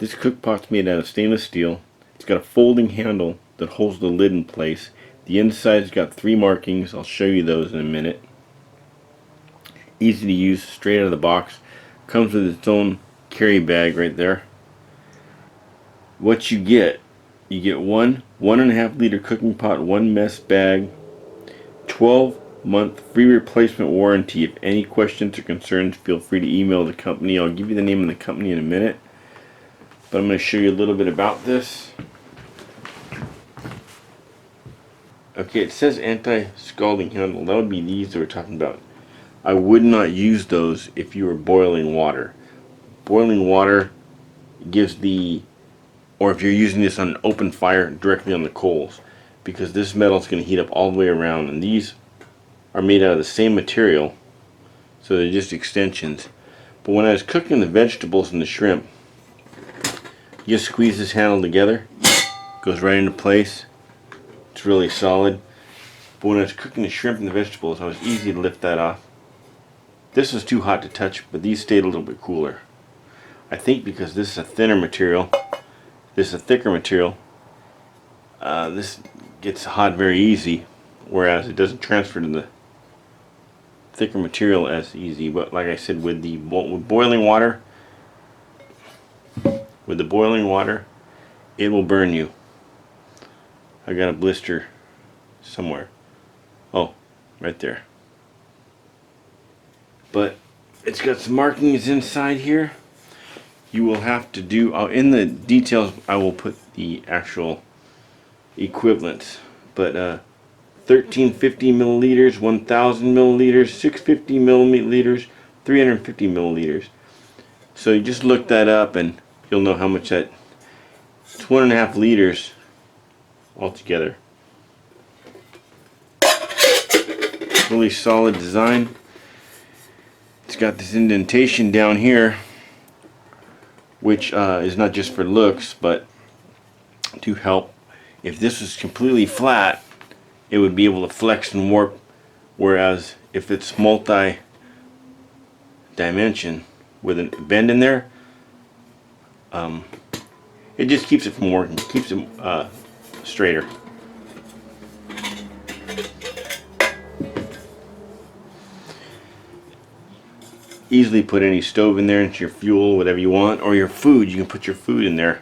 This cook pot's made out of stainless steel. It's got a folding handle that holds the lid in place. The inside's got 3 markings. I'll show you those in a minute. Easy to use, straight out of the box. Comes with its own carry bag right there. What you get 1.5 liter cooking pot, 1 mess bag, 12-month free replacement warranty. If any questions or concerns, feel free to email the company. I'll give you the name of the company in a minute. But I'm going to show you a little bit about this. Okay, it says anti-scalding handle. That would be these that we're talking about. I would not use those if you were boiling water. Boiling water gives or if you're using this on an open fire directly on the coals, because this metal is going to heat up all the way around, and these are made out of the same material, so they're just extensions. But when I was cooking the vegetables and the shrimp, you just squeeze this handle together, goes right into place. It's really solid. But when I was cooking the shrimp and the vegetables, it was easy to lift that off. This was too hot to touch, but these stayed a little bit cooler. I think because this is a thinner material, this is a thicker material, this gets hot very easy, whereas it doesn't transfer to the thicker material as easy. But like I said, with boiling water, it will burn you. I got a blister somewhere. Oh, right there. But it's got some markings inside here. You will have to do, in the details I will put the actual equivalents, but 1350 milliliters, 1000 milliliters, 650 milliliters, 350 milliliters. So you just look that up and you'll know how much that. It's 1.5 liters altogether. Really solid design. It's got this indentation down here, which is not just for looks, but to help. If this was completely flat, it would be able to flex and warp, whereas if it's multi-dimension with a bend in there, it just keeps it from working, keeps it straighter. Easily put any stove in there, into your fuel, whatever you want, or your food. You can put your food in there,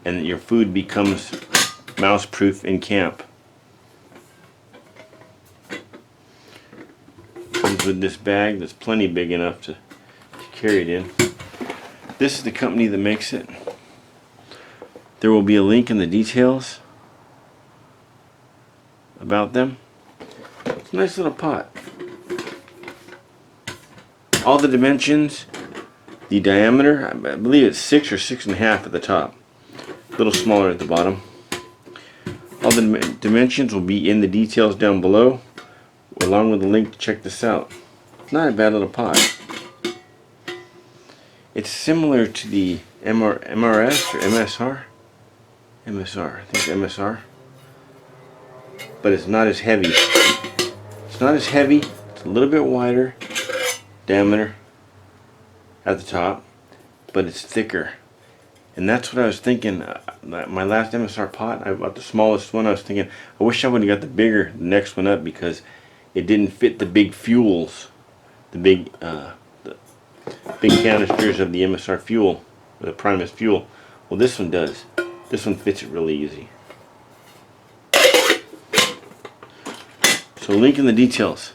and your food becomes mouse-proof in camp. Comes with this bag that's plenty big enough to carry it in. This is the company that makes it. There will be a link in the details about them. It's a nice little pot. All the dimensions, the diameter, I believe it's 6 or 6.5 at the top, a little smaller at the bottom. All the dimensions will be in the details down below, along with a link to check this out. It's not a bad little pot. It's similar to the MRS or MSR. MSR, I think it's MSR. But it's not as heavy. It's not as heavy, it's a little bit wider diameter at the top, but it's thicker. And that's what I was thinking. My last MSR pot, I bought the smallest one. I was thinking, I wish I would have got the next one up, because it didn't fit the big fuels, the big canisters of the MSR fuel, or the Primus fuel. Well, this one does. This one fits it really easy. So link in the details.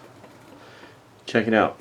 Check it out.